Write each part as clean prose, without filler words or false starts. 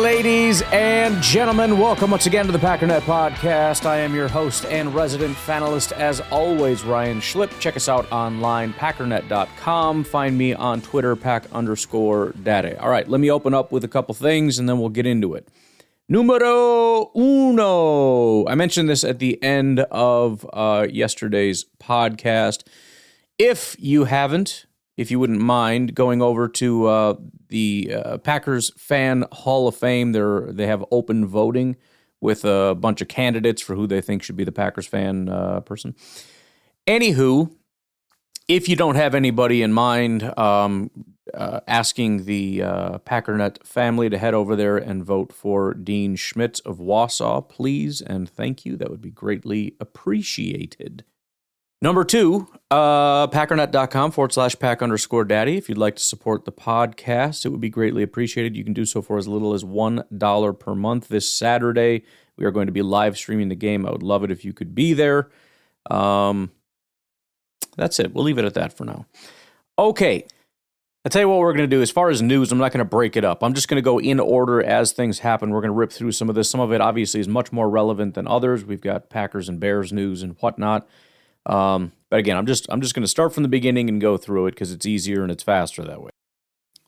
Ladies and gentlemen, welcome once again to the Packernet Podcast. I am your host and resident fanalist, as always, Ryan Schlip. Check us out online, packernet.com. Find me on Twitter, pack_daddy. All right, let me open up with a couple things, and then we'll get into it. Numero uno. I mentioned this at the end of yesterday's podcast. If you haven't, if you wouldn't mind going over to the Packers Fan Hall of Fame, they have open voting with a bunch of candidates for who they think should be the Packers fan person. Anywho, if you don't have anybody in mind, asking the Packernet family to head over there and vote for Dean Schmitz of Wausau, please and thank you. That would be greatly appreciated. Number two, packernet.com/pack_daddy. If you'd like to support the podcast, it would be greatly appreciated. You can do so for as little as $1 per month. This Saturday, we are going to be live streaming the game. I would love it if you could be there. That's it. We'll leave it at that for now. Okay. I'll tell you what we're going to do. As far as news, I'm not going to break it up. I'm just going to go in order as things happen. We're going to rip through some of this. Some of it, obviously, is much more relevant than others. We've got Packers and Bears news and whatnot. But again, I'm just going to start from the beginning and go through it because it's easier and it's faster that way.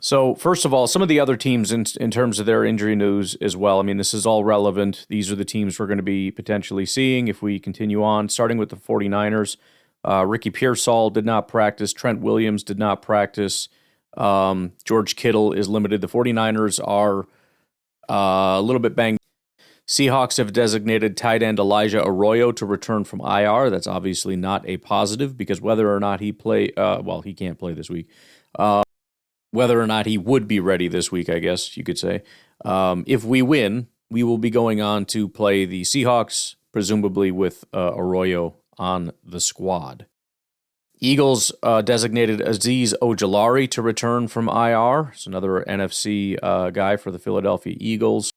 So first of all, some of the other teams in terms of their injury news as well. I mean, this is all relevant. These are the teams we're going to be potentially seeing if we continue on, starting with the 49ers. Ricky Pearsall did not practice. Trent Williams did not practice. George Kittle is limited. The 49ers are a little bit banged. Seahawks have designated tight end Elijah Arroyo to return from IR. That's obviously not a positive because whether or not he he can't play this week. Whether or not he would be ready this week, I guess you could say. If we win, we will be going on to play the Seahawks, presumably with Arroyo on the squad. Eagles designated Azeez Ojulari to return from IR. It's another NFC guy for the Philadelphia Eagles.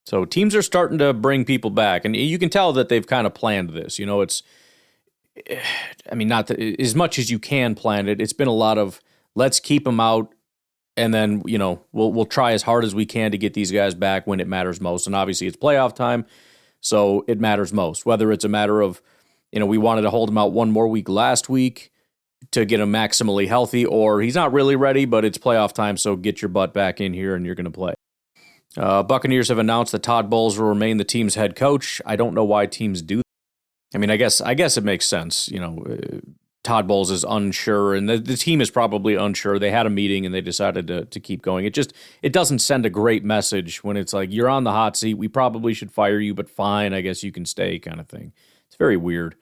So teams are starting to bring people back, and you can tell that they've kind of planned this. You know, not as much as you can plan it. It's been a lot of let's keep them out, and then we'll try as hard as we can to get these guys back when it matters most. And obviously, it's playoff time, so it matters most. Whether it's a matter of we wanted to hold him out one more week last week to get him maximally healthy, or he's not really ready, but it's playoff time, so get your butt back in here and you're going to play. Buccaneers have announced that Todd Bowles will remain the team's head coach. I don't know why teams do that. I mean, I guess it makes sense. Todd Bowles is unsure, and the team is probably unsure. They had a meeting, and they decided to keep going. It doesn't send a great message when it's like, you're on the hot seat. We probably should fire you, but fine, I guess you can stay kind of thing. It's very weird.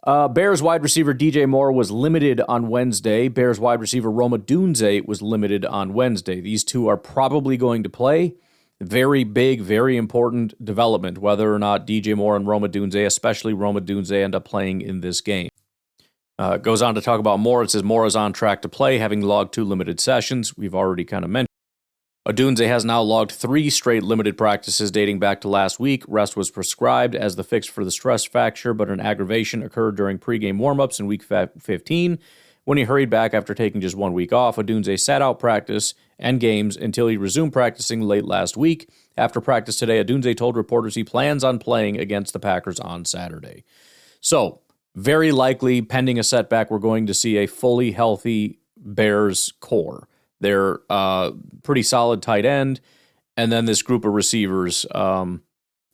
Bears wide receiver DJ Moore was limited on Wednesday. Bears wide receiver Roma Odunze was limited on Wednesday. These two are probably going to play. Very big, very important development, whether or not DJ Moore and Roma Odunze, especially Roma Odunze, end up playing in this game. It goes on to talk about Moore. It says Moore is on track to play, having logged 2 limited sessions. We've already kind of mentioned. Odunze has now logged 3 straight limited practices dating back to last week. Rest was prescribed as the fix for the stress fracture, but an aggravation occurred during pregame warmups in week 15. When he hurried back after taking just 1 week off, Odunze sat out practice and games until he resumed practicing late last week. After practice today, Odunze told reporters he plans on playing against the Packers on Saturday. So, very likely, pending a setback, we're going to see a fully healthy Bears core. They're pretty solid tight end, and then this group of receivers,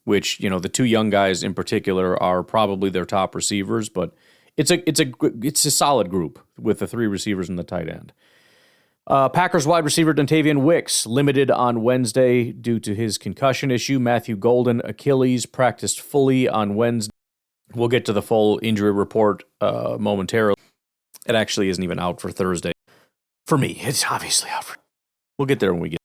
which, the 2 young guys in particular are probably their top receivers, but it's a solid group with the 3 receivers and the tight end. Packers wide receiver Dontavian Wicks limited on Wednesday due to his concussion issue. Matthew Golden, Achilles, practiced fully on Wednesday. We'll get to the full injury report momentarily. It actually isn't even out for Thursday. For me, it's obviously out for. We'll get there when we get.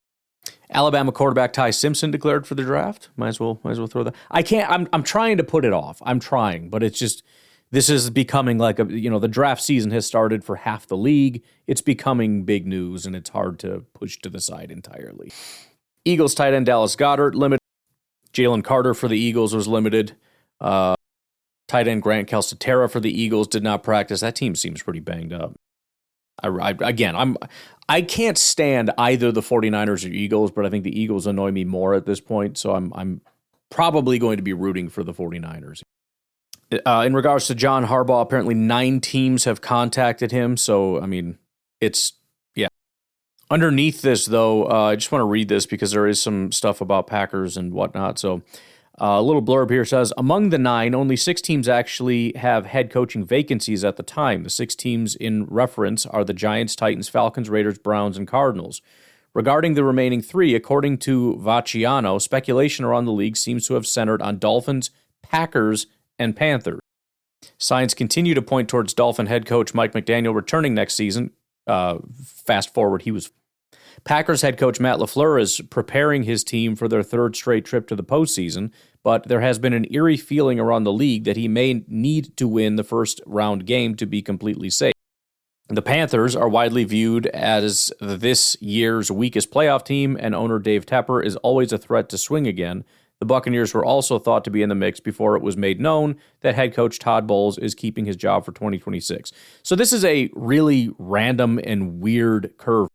Alabama quarterback Ty Simpson declared for the draft. Might as well throw that. I can't. I'm trying to put it off. I'm trying, but it's just. This is becoming like the draft season has started for half the league. It's becoming big news, and it's hard to push to the side entirely. Eagles tight end Dallas Goedert limited. Jalen Carter for the Eagles was limited. Tight end Grant Calcaterra for the Eagles did not practice. That team seems pretty banged up. I can't stand either the 49ers or Eagles, but I think the Eagles annoy me more at this point, so I'm probably going to be rooting for the 49ers. In regards to John Harbaugh, apparently 9 teams have contacted him, so, I mean, yeah. Underneath this, though, I just want to read this because there is some stuff about Packers and whatnot, so a little blurb here says, among the 9, only 6 teams actually have head coaching vacancies at the time. The 6 teams in reference are the Giants, Titans, Falcons, Raiders, Browns, and Cardinals. Regarding the remaining 3, according to Vacciano, speculation around the league seems to have centered on Dolphins, Packers, and Panthers. Signs continue to point towards Dolphin head coach Mike McDaniel returning next season. Fast forward, Packers head coach Matt LaFleur is preparing his team for their 3rd straight trip to the postseason, but there has been an eerie feeling around the league that he may need to win the first round game to be completely safe. The Panthers are widely viewed as this year's weakest playoff team, and owner Dave Tepper is always a threat to swing again. The Buccaneers were also thought to be in the mix before it was made known that head coach Todd Bowles is keeping his job for 2026. So this is a really random and weird curve.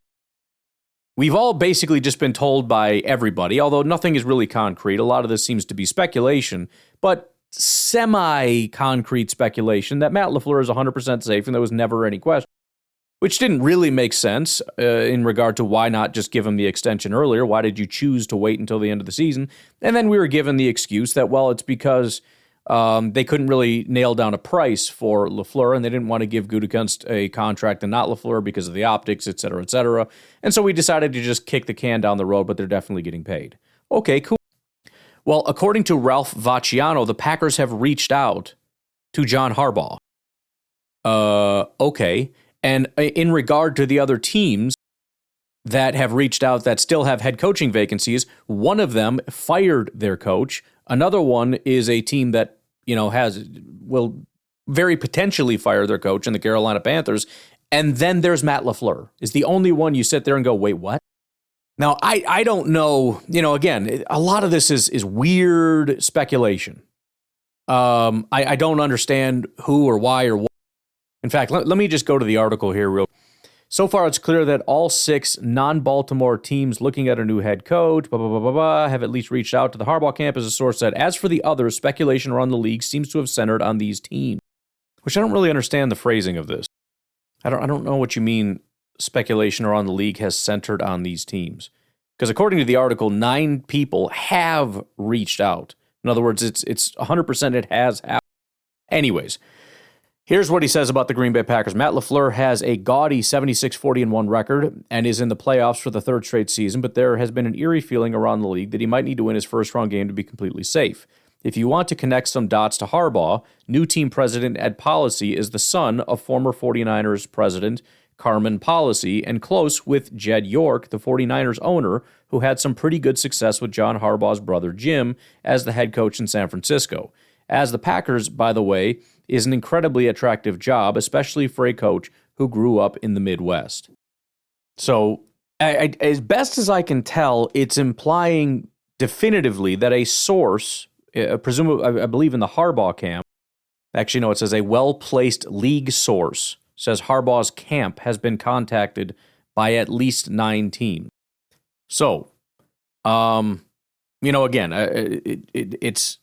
We've all basically just been told by everybody, although nothing is really concrete. A lot of this seems to be speculation, but semi-concrete speculation that Matt LaFleur is 100% safe and there was never any question, which didn't really make sense in regard to why not just give him the extension earlier. Why did you choose to wait until the end of the season? And then we were given the excuse that, well, it's because they couldn't really nail down a price for LaFleur, and they didn't want to give Gutekunst a contract and not LaFleur because of the optics, et cetera, et cetera. And so we decided to just kick the can down the road, but they're definitely getting paid. Okay, cool. Well, according to Ralph Vacciano, the Packers have reached out to John Harbaugh. Okay. And in regard to the other teams that have reached out that still have head coaching vacancies, one of them fired their coach. Another one is a team that, will very potentially fire their coach in the Carolina Panthers. And then there's Matt LaFleur. Is the only one you sit there and go, wait, what? Now, I don't know. Again, a lot of this is weird speculation. I don't understand who or why or what. In fact, let me just go to the article here real quick. So far, it's clear that all 6 non-Baltimore teams looking at a new head coach, have at least reached out to the Harbaugh camp, as a source said. As for the others, speculation around the league seems to have centered on these teams, which I don't really understand the phrasing of this. I don't know what you mean speculation around the league has centered on these teams. Because according to the article, 9 people have reached out. In other words, it's 100% it has happened. Anyways, here's what he says about the Green Bay Packers. Matt LaFleur has a gaudy 76-40-1 record and is in the playoffs for the 3rd straight season, but there has been an eerie feeling around the league that he might need to win his first round game to be completely safe. If you want to connect some dots to Harbaugh, new team president Ed Policy is the son of former 49ers president Carmen Policy and close with Jed York, the 49ers owner, who had some pretty good success with John Harbaugh's brother Jim as the head coach in San Francisco. As the Packers, by the way, is an incredibly attractive job, especially for a coach who grew up in the Midwest. So, as best as I can tell, it's implying definitively that a source, presumably, I believe in the Harbaugh camp, actually, no, it says a well-placed league source, says Harbaugh's camp has been contacted by at least 9 teams. So, again, it's...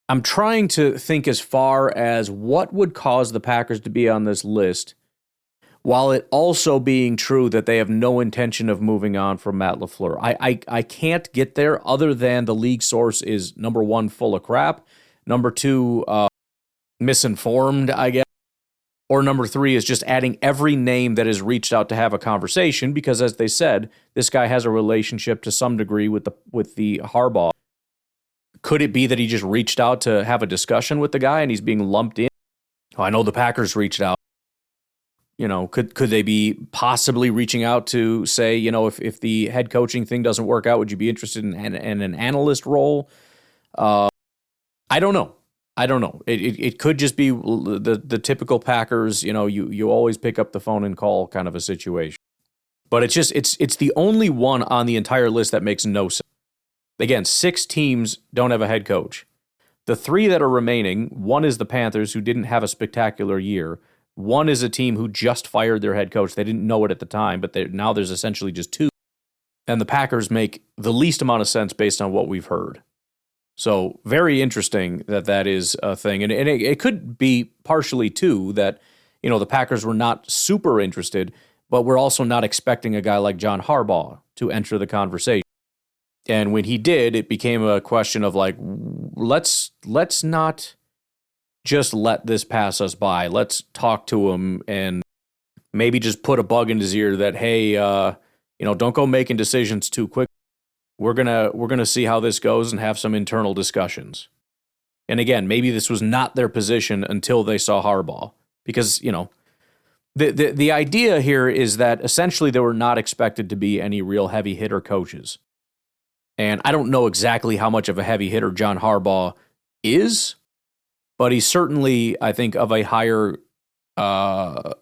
I'm trying to think as far as what would cause the Packers to be on this list, while it also being true that they have no intention of moving on from Matt LaFleur. I can't get there other than the league source is, number 1, full of crap, number 2, misinformed, I guess, or number 3 is just adding every name that has reached out to have a conversation, because as they said, this guy has a relationship to some degree with the Harbaugh. Could it be that he just reached out to have a discussion with the guy and he's being lumped in? Oh, I know the Packers reached out. Could they be possibly reaching out to say, if the head coaching thing doesn't work out, would you be interested in an analyst role? I don't know. It could just be the typical Packers, you always pick up the phone and call kind of a situation. But it's the only one on the entire list that makes no sense. Again, 6 teams don't have a head coach. The 3 that are remaining, one is the Panthers, who didn't have a spectacular year. One is a team who just fired their head coach. They didn't know it at the time, but now there's essentially just two. And the Packers make the least amount of sense based on what we've heard. So very interesting that is a thing. And it could be partially, too, that the Packers were not super interested, but we're also not expecting a guy like John Harbaugh to enter the conversation. And when he did, it became a question of like, let's not just let this pass us by. Let's talk to him and maybe just put a bug in his ear that, hey, don't go making decisions too quick. We're gonna see how this goes and have some internal discussions. And again, maybe this was not their position until they saw Harbaugh, because the idea here is that essentially they were not expected to be any real heavy hitter coaches. And I don't know exactly how much of a heavy hitter John Harbaugh is, but he's certainly, I think, of a higher, I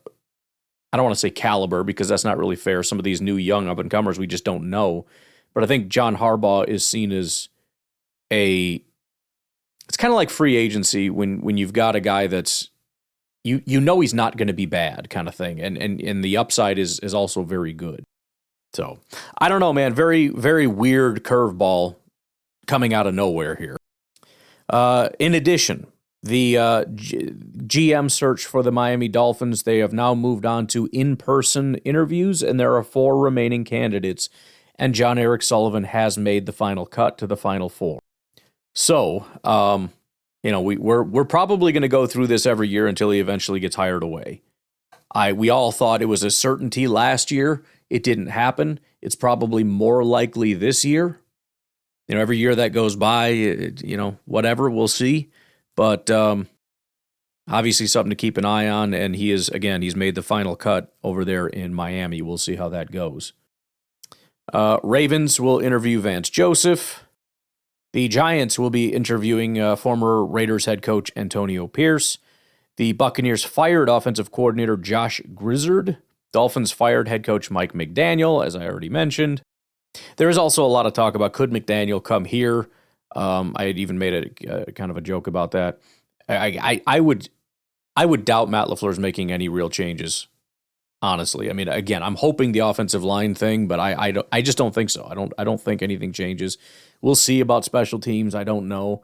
don't want to say caliber, because that's not really fair. Some of these new young up-and-comers we just don't know. But I think John Harbaugh is seen as it's kind of like free agency when you've got a guy that's, he's not going to be bad kind of thing. And the upside is also very good. So, I don't know, man. Very, very weird curveball coming out of nowhere here. In addition, the GM search for the Miami Dolphins, they have now moved on to in-person interviews, and there are 4 remaining candidates, and John Eric Sullivan has made the final cut to the final 4. So, we're probably going to go through this every year until he eventually gets hired away. We all thought it was a certainty last year. It didn't happen. It's probably more likely this year. Every year that goes by, whatever, we'll see. But obviously something to keep an eye on, and he's made the final cut over there in Miami. We'll see how that goes. Ravens will interview Vance Joseph. The Giants will be interviewing former Raiders head coach Antonio Pierce. The Buccaneers fired offensive coordinator Josh Grizzard. Dolphins fired head coach Mike McDaniel, as I already mentioned. There is also a lot of talk about, could McDaniel come here? I had even made a kind of a joke about that. I would doubt Matt LaFleur's making any real changes, honestly. I mean, again, I'm hoping the offensive line thing, but I just don't think so. I don't think anything changes. We'll see about special teams. I don't know.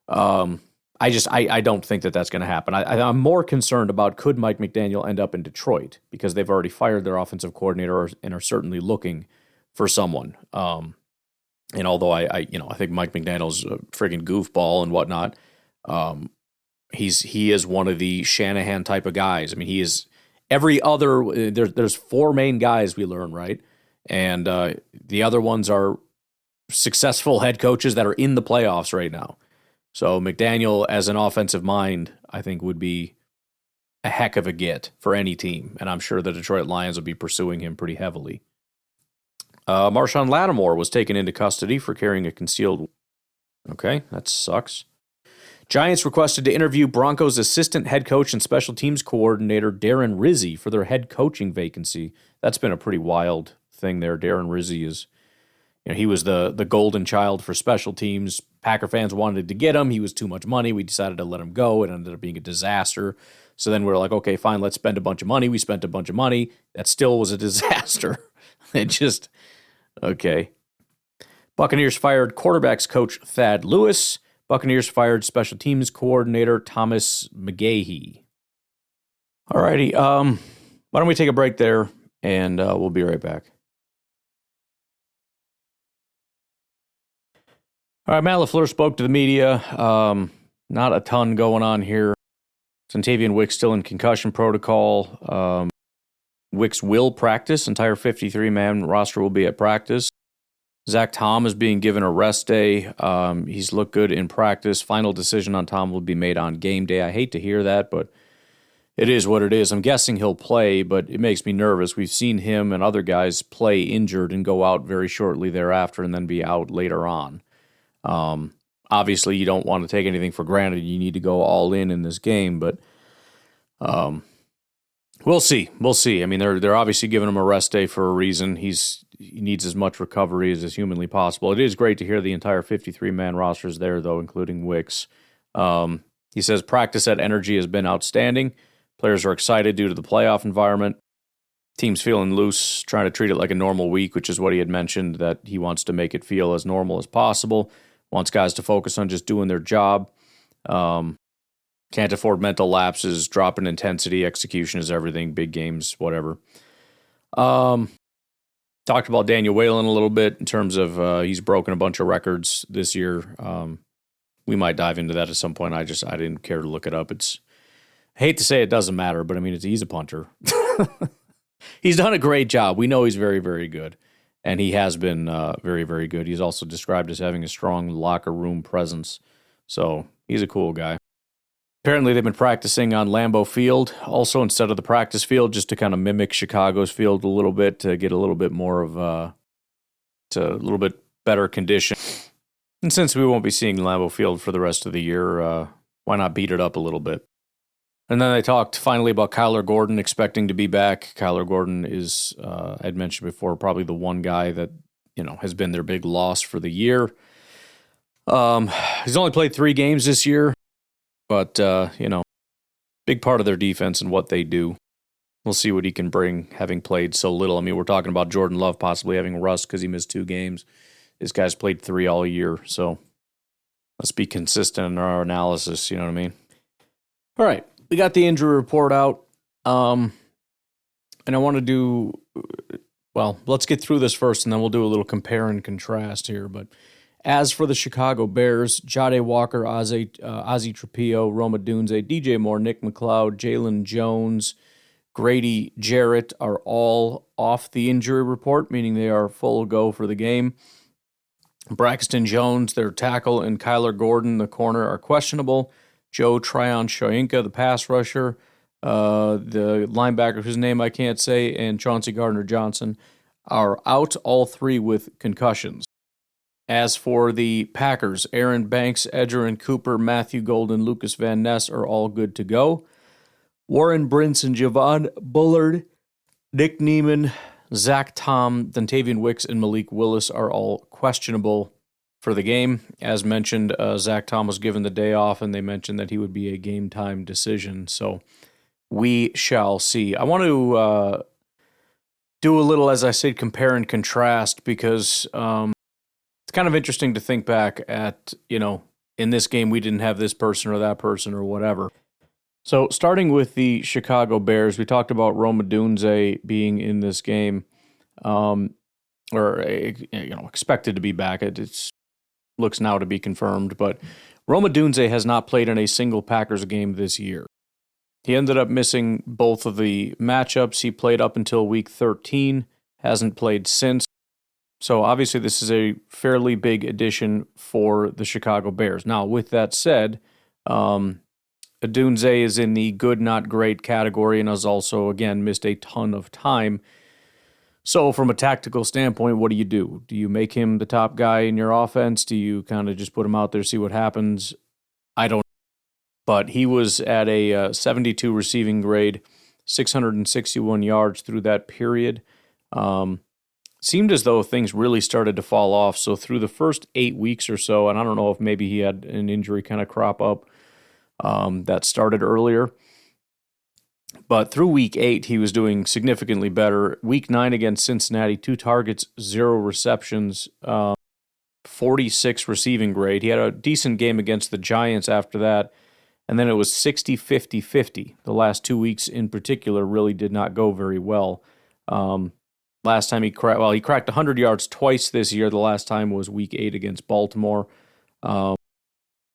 I don't think that's going to happen. I'm more concerned about, could Mike McDaniel end up in Detroit, because they've already fired their offensive coordinator and are certainly looking for someone. And although I think Mike McDaniel's a friggin' goofball and whatnot, he is one of the Shanahan type of guys. I mean, he is every other. There's 4 main guys we learn, right, and the other ones are successful head coaches that are in the playoffs right now. So McDaniel, as an offensive mind, I think would be a heck of a get for any team, and I'm sure the Detroit Lions will be pursuing him pretty heavily. Marshawn Lattimore was taken into custody for carrying a concealed. Okay, that sucks. Giants requested to interview Broncos assistant head coach and special teams coordinator Darren Rizzi for their head coaching vacancy. That's been a pretty wild thing there. Darren Rizzi is, he was the golden child for special teams. Packer fans wanted to get him. He was too much money. We decided to let him go. It ended up being a disaster. So then we're like, okay, fine, let's spend a bunch of money. We spent a bunch of money. That still was a disaster. Okay. Buccaneers fired quarterbacks coach Thad Lewis. Buccaneers fired special teams coordinator Thomas McGahee. All righty. Why don't we take a break there, and we'll be right back. All right, Matt LaFleur spoke to the media. Not a ton going on here. Santavian Wicks still in concussion protocol. Wicks will practice. Entire 53-man roster will be at practice. Zach Tom is being given a rest day. He's looked good in practice. Final decision on Tom will be made on game day. I hate to hear that, but it is what it is. I'm guessing he'll play, but it makes me nervous. We've seen him and other guys play injured and go out very shortly thereafter and then be out later on. Obviously, you don't want to take anything for granted. You need to go all in this game, but we'll see. We'll see. I mean, they're obviously giving him a rest day for a reason. He needs as much recovery as is humanly possible. It is great to hear the entire 53-man roster is there, though, including Wicks. He says practice at Energy has been outstanding. Players are excited due to the playoff environment. Team's feeling loose, trying to treat it like a normal week, which is what he had mentioned, that he wants to make it feel as normal as possible. Wants guys to focus on just doing their job. Can't afford mental lapses, drop in intensity, execution is everything, big games, whatever. Talked about Daniel Whalen a little bit in terms of he's broken a bunch of records this year. We might dive into that at some point. I didn't care to look it up. I hate to say it doesn't matter, but I mean, he's a punter. He's done a great job. We know he's very, very good, and he has been very, very good. He's also described as having a strong locker room presence, so he's a cool guy. Apparently, they've been practicing on Lambeau Field, also instead of the practice field, just to kind of mimic Chicago's field a little bit, to get a little bit more of to a little bit better condition. And since we won't be seeing Lambeau Field for the rest of the year, why not beat it up a little bit? And then they talked finally about Kyler Gordon expecting to be back. Kyler Gordon is, I'd mentioned before, probably the one guy that has been their big loss for the year. He's only played 3 games this year. But, big part of their defense and what they do. We'll see what he can bring, having played so little. I mean, we're talking about Jordan Love possibly having rust because he missed 2 games. This guy's played 3 all year, so let's be consistent in our analysis, you know what I mean? All right, we got the injury report out, and I want to do, let's get through this first, and then we'll do a little compare and contrast here, but as for the Chicago Bears, Jade Walker, Ozzie Trapillo, Roma Odunze, DJ Moore, Nick McLeod, Jalen Jones, Grady Jarrett are all off the injury report, meaning they are full go for the game. Braxton Jones, their tackle, and Kyler Gordon, the corner, are questionable. Joe Tryon-Shoyinka, the pass rusher, the linebacker whose name I can't say, and Chauncey Gardner-Johnson are out, all 3 with concussions. As for the Packers, Aaron Banks, Edgerrin Cooper, Matthew Golden, Lucas Van Ness are all good to go. Warren Brinson, Javon Bullard, Nick Neiman, Zach Tom, Dontavian Wicks, and Malik Willis are all questionable for the game. As mentioned, Zach Tom was given the day off, and they mentioned that he would be a game-time decision. So we shall see. I want to do a little, as I said, compare and contrast, because it's kind of interesting to think back at, in this game we didn't have this person or that person or whatever. So starting with the Chicago Bears, we talked about Roma Odunze being in this game, expected to be back. It looks now to be confirmed, but Roma Odunze has not played in a single Packers game this year. He ended up missing both of the matchups. He played up until week 13, hasn't played since. So obviously this is a fairly big addition for the Chicago Bears. Now, with that said, Odunze is in the good, not great category and has also, again, missed a ton of time. So from a tactical standpoint, what do? Do you make him the top guy in your offense? Do you kind of just put him out there, see what happens? I don't know. But he was at a 72 receiving grade, 661 yards through that period. Seemed as though things really started to fall off. So through the first 8 weeks or so, and I don't know if maybe he had an injury kind of crop up that started earlier. But through week 8, he was doing significantly better. Week 9 against Cincinnati, 2 targets, 0 receptions, 46 receiving grade. He had a decent game against the Giants after that. And then it was 60-50-50. The last 2 weeks in particular really did not go very well. Last time he cracked 100 yards twice this year. The last time was week 8 against Baltimore.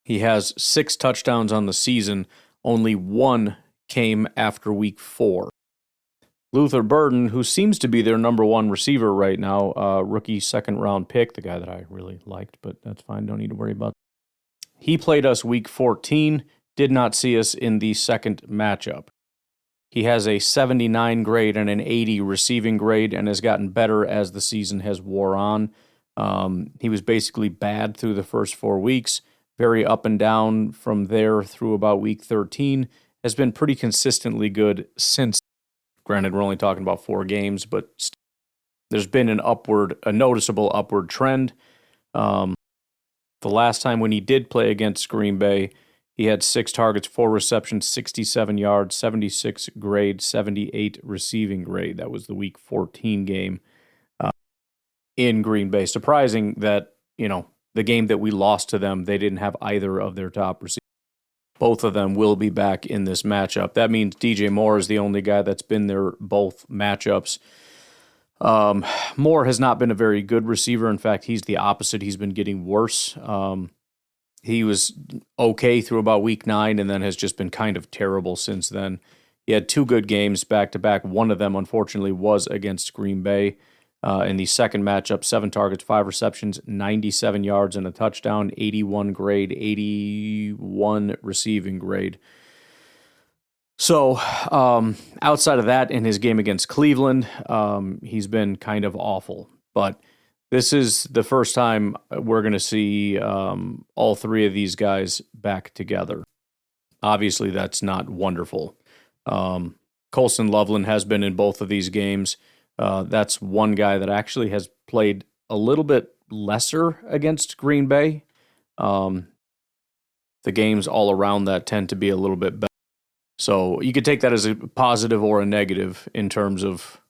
He has 6 touchdowns on the season. Only 1 came after week 4. Luther Burden, who seems to be their number 1 receiver right now, rookie second-round pick, the guy that I really liked, but that's fine. Don't need to worry about that. He played us week 14, did not see us in the second matchup. He has a 79 grade and an 80 receiving grade and has gotten better as the season has wore on. He was basically bad through the first 4 weeks, very up and down from there through about week 13, has been pretty consistently good since. Granted, we're only talking about 4 games, but there's been a noticeable upward trend. The last time when he did play against Green Bay, He had 6 targets, 4 receptions, 67 yards, 76 grade, 78 receiving grade. That was the Week 14 game in Green Bay. Surprising that, the game that we lost to them, they didn't have either of their top receivers. Both of them will be back in this matchup. That means DJ Moore is the only guy that's been there both matchups. Moore has not been a very good receiver. In fact, he's the opposite. He's been getting worse. He was okay through about Week 9 and then has just been kind of terrible since then. He had 2 good games back-to-back. One of them, unfortunately, was against Green Bay. In the second matchup, 7 targets, 5 receptions, 97 yards and a touchdown, 81 grade, 81 receiving grade. So outside of that, in his game against Cleveland, he's been kind of awful. But this is the first time we're going to see all 3 of these guys back together. Obviously, that's not wonderful. Colston Loveland has been in both of these games. That's one guy that actually has played a little bit lesser against Green Bay. The games all around that tend to be a little bit better. So you could take that as a positive or a negative in terms of,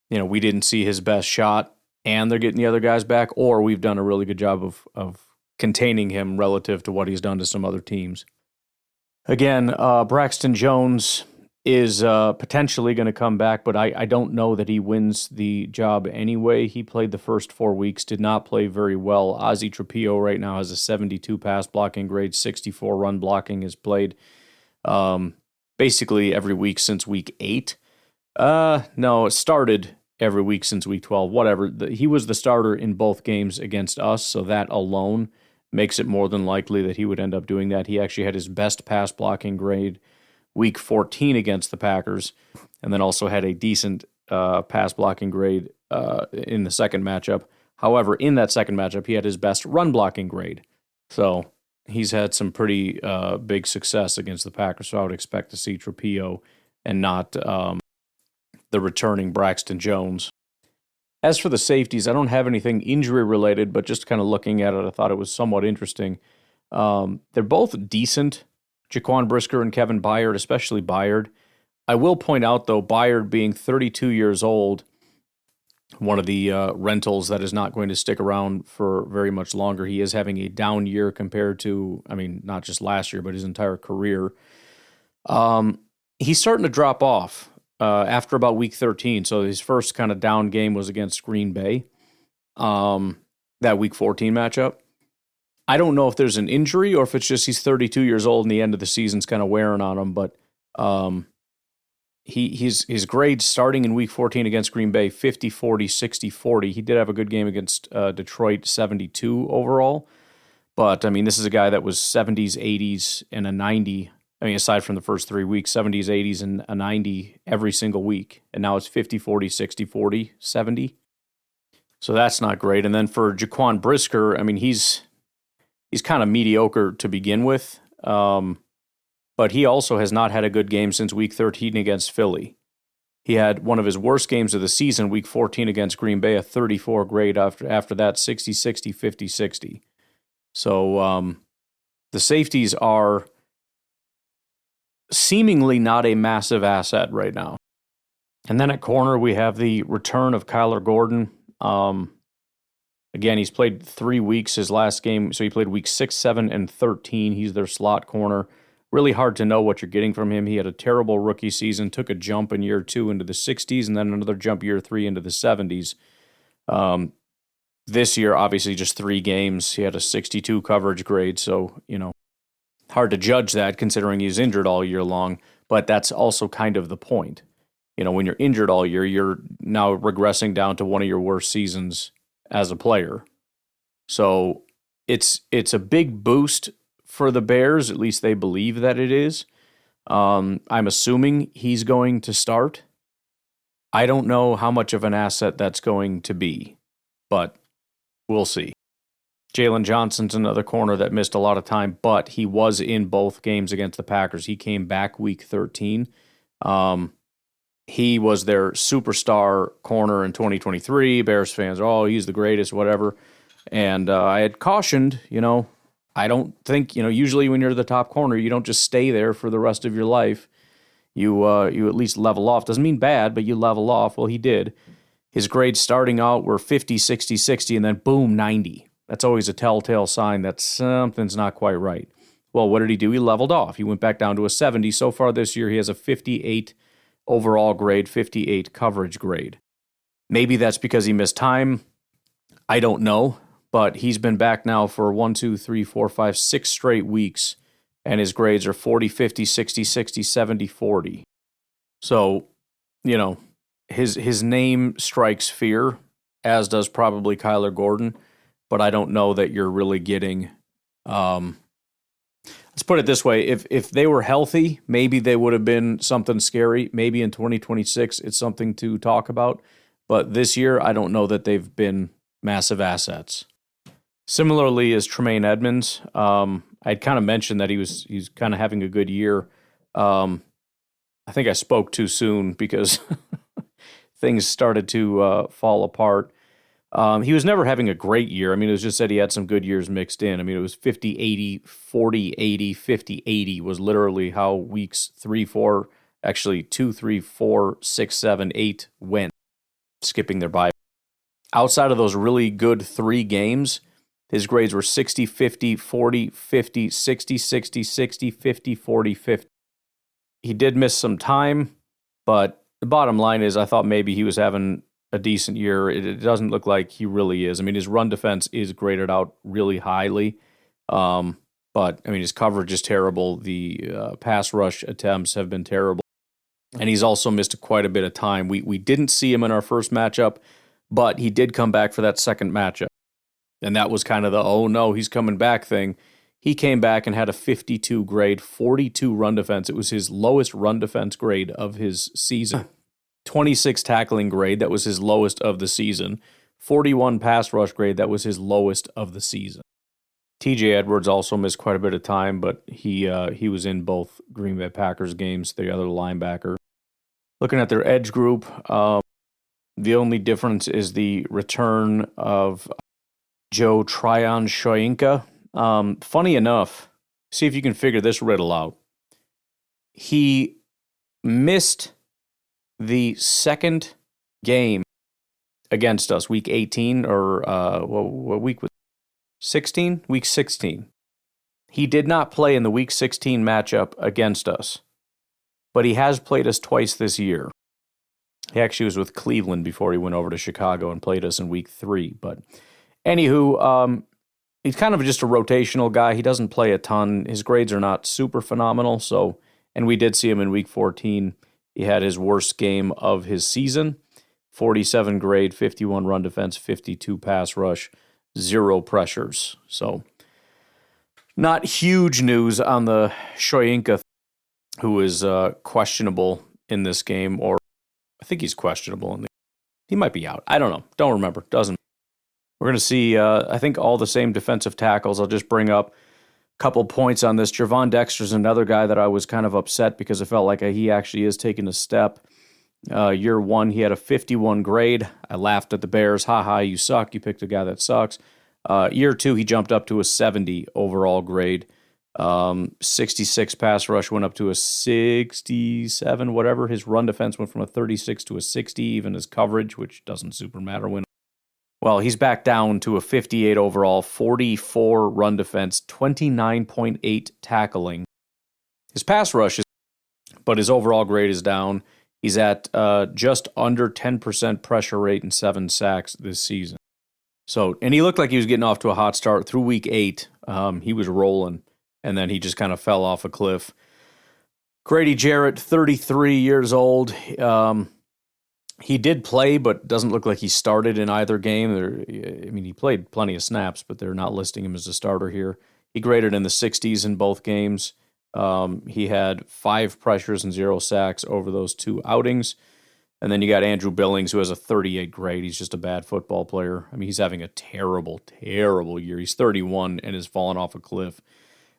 we didn't see his best shot and they're getting the other guys back, or we've done a really good job of containing him relative to what he's done to some other teams. Again, Braxton Jones is potentially going to come back, but I don't know that he wins the job anyway. He played the first 4 weeks, did not play very well. Ozzie Trapillo right now has a 72 pass blocking grade, 64 run blocking, has played basically every week since Week 8. No, it started every week since Week 12, whatever. He was the starter in both games against us, so that alone makes it more than likely that he would end up doing that. He actually had his best pass blocking grade Week 14 against the Packers, and then also had a decent pass blocking grade in the second matchup. However, in that second matchup, he had his best run blocking grade. So he's had some pretty big success against the Packers, so I would expect to see Trapillo and not the returning Braxton Jones. As for the safeties, I don't have anything injury-related, but just kind of looking at it, I thought it was somewhat interesting. They're both decent. Jaquan Brisker and Kevin Byard, especially Byard. I will point out, though, Byard being 32 years old, one of the rentals that is not going to stick around for very much longer. He is having a down year compared to, not just last year, but his entire career. He's starting to drop off after about Week 13. So his first kind of down game was against Green Bay, that Week 14 matchup. I don't know if there's an injury or if it's just he's 32 years old and the end of the season's kind of wearing on him, but his grades starting in Week 14 against Green Bay, 50, 40, 60, 40. He did have a good game against Detroit, 72 overall. But, this is a guy that was 70s, 80s, and a 90. Aside from the first 3 weeks, 70s, 80s, and a 90 every single week. And now it's 50, 40, 60, 40, 70. So that's not great. And then for Jaquan Brisker, he's kind of mediocre to begin with, but he also has not had a good game since Week 13 against Philly. He had one of his worst games of the season, Week 14 against Green Bay, a 34 grade. After that, 60, 60, 50, 60. So the safeties are seemingly not a massive asset right now. And then at corner, we have the return of Kyler Gordon. Again, he's played 3 weeks his last game, so he played Week 6, 7, and 13. He's their slot corner. Really hard to know what you're getting from him. He had a terrible rookie season, took a jump in year 2 into the 60s, and then another jump year 3 into the 70s. This year, obviously, just 3 games. He had a 62 coverage grade, so, hard to judge that considering he's injured all year long, but that's also kind of the point. When you're injured all year, you're now regressing down to one of your worst seasons as a player. So it's a big boost for the Bears, at least they believe that it is. I'm assuming he's going to start. I don't know how much of an asset that's going to be, but we'll see. Jalen Johnson's another corner that missed a lot of time, but he was in both games against the Packers. He came back Week 13. He was their superstar corner in 2023. Bears fans, he's the greatest, whatever. And I had cautioned, I don't think, usually when you're the top corner, you don't just stay there for the rest of your life. You at least level off. Doesn't mean bad, but you level off. Well, he did. His grades starting out were 50, 60, 60, and then boom, 90. That's always a telltale sign that something's not quite right. Well, what did he do? He leveled off. He went back down to a 70. So far this year, he has a 58 overall grade, 58 coverage grade. Maybe that's because he missed time. I don't know, but he's been back now for 6 straight weeks, and his grades are 40, 50, 60, 60, 70, 40. So, his name strikes fear, as does probably Kyler Gordon, but I don't know that you're really getting... let's put it this way. If they were healthy, maybe they would have been something scary. Maybe in 2026, it's something to talk about. But this year, I don't know that they've been massive assets. Similarly as Tremaine Edmonds, I'd kind of mentioned that he's kind of having a good year. I think I spoke too soon because things started to fall apart. He was never having a great year. I mean, it was just that he had some good years mixed in. I mean, it was 50, 80, 40, 80, 50, 80 was literally how weeks 3, 4, actually 2, 3, 4, 6, 7, 8 went, skipping their bye. Outside of those really good 3 games, his grades were 60, 50, 40, 50, 60, 60, 60, 50, 40, 50. He did miss some time, but the bottom line is I thought maybe he was having a decent year. It doesn't look like he really is. I mean, his run defense is graded out really highly, but I mean, his coverage is terrible. The pass rush attempts have been terrible, and he's also missed quite a bit of time. We didn't see him in our first matchup, but he did come back for that second matchup, and that was kind of the, oh no, he's coming back thing. He came back and had a 52 grade, 42 run defense. It was his lowest run defense grade of his season. 26 tackling grade, that was his lowest of the season. 41 pass rush grade, that was his lowest of the season. TJ Edwards also missed quite a bit of time, but he was in both Green Bay Packers games, the other linebacker. Looking at their edge group, the only difference is the return of Joe Tryon-Shoyinka. Funny enough, see if you can figure this riddle out. He missed the second game against us, week 18, or what week was it? 16? Week 16. He did not play in the week 16 matchup against us, but he has played us twice this year. He actually was with Cleveland before he went over to Chicago and played us in week 3. But anywho, he's kind of just a rotational guy. He doesn't play a ton. His grades are not super phenomenal. And we did see him in week 14. He had his worst game of his season, 47 grade, 51 run defense, 52 pass rush, 0 pressures. So not huge news on the Shoyinka, who is questionable in this game, or I think he's questionable. He might be out. I don't know. Don't remember. Doesn't. We're going to see, I think, all the same defensive tackles. I'll just bring up couple points on this. Javon Dexter's another guy that I was kind of upset because I felt like he actually is taking a step. Year 1, he had a 51 grade. I laughed at the Bears. Ha, you suck. You picked a guy that sucks. Year 2, he jumped up to a 70 overall grade. 66 pass rush went up to a 67, whatever. His run defense went from a 36 to a 60, even his coverage, which doesn't super matter when. Well, he's back down to a 58 overall, 44 run defense, 29.8 tackling. His pass rush is, but his overall grade is down. He's at just under 10% pressure rate and 7 sacks this season. So, and he looked like he was getting off to a hot start through week 8. He was rolling, and then he just kind of fell off a cliff. Grady Jarrett, 33 years old. He did play, but doesn't look like he started in either game. He played plenty of snaps, but they're not listing him as a starter here. He graded in the 60s in both games. He had 5 pressures and 0 sacks over those 2 outings. And then you got Andrew Billings, who has a 38 grade. He's just a bad football player. I mean, he's having a terrible, terrible year. He's 31 and has fallen off a cliff.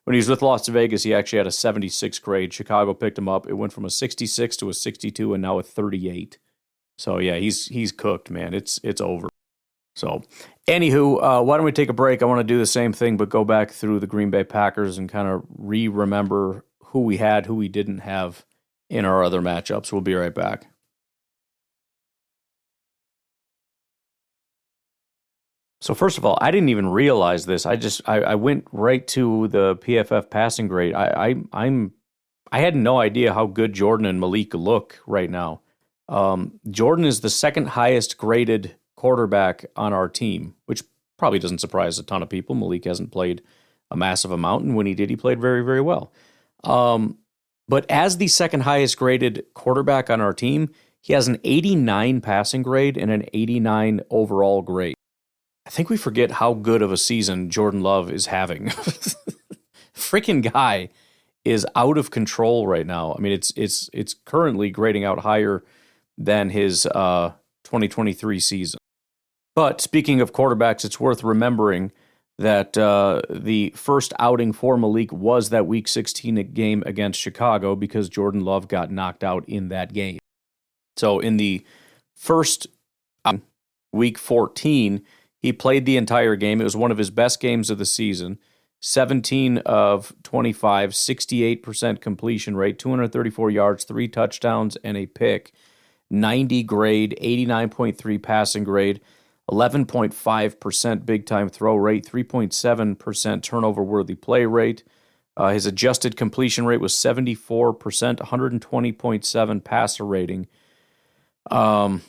When he was with Las Vegas, he actually had a 76 grade. Chicago picked him up. It went from a 66 to a 62 and now a 38. So, yeah, he's cooked, man. It's over. So, anywho, why don't we take a break? I want to do the same thing, but go back through the Green Bay Packers and kind of remember who we had, who we didn't have in our other matchups. We'll be right back. So first of all, I didn't even realize this. I went right to the PFF passing grade. I had no idea how good Jordan and Malik look right now. Jordan is the second highest graded quarterback on our team, which probably doesn't surprise a ton of people. Malik hasn't played a massive amount, and when he did, he played very, very well. But as the second highest graded quarterback on our team, he has an 89 passing grade and an 89 overall grade. I think we forget how good of a season Jordan Love is having. Freaking guy is out of control right now. I mean, it's currently grading out higher than his 2023 season. But speaking of quarterbacks, it's worth remembering that the first outing for Malik was that Week 16 game against Chicago because Jordan Love got knocked out in that game. So in the first Week 14, he played the entire game. It was one of his best games of the season. 17 of 25, 68% completion rate, 234 yards, 3 touchdowns, and a pick. 90 grade, 89.3 passing grade, 11.5% big-time throw rate, 3.7% turnover-worthy play rate. His adjusted completion rate was 74%, 120.7 passer rating. And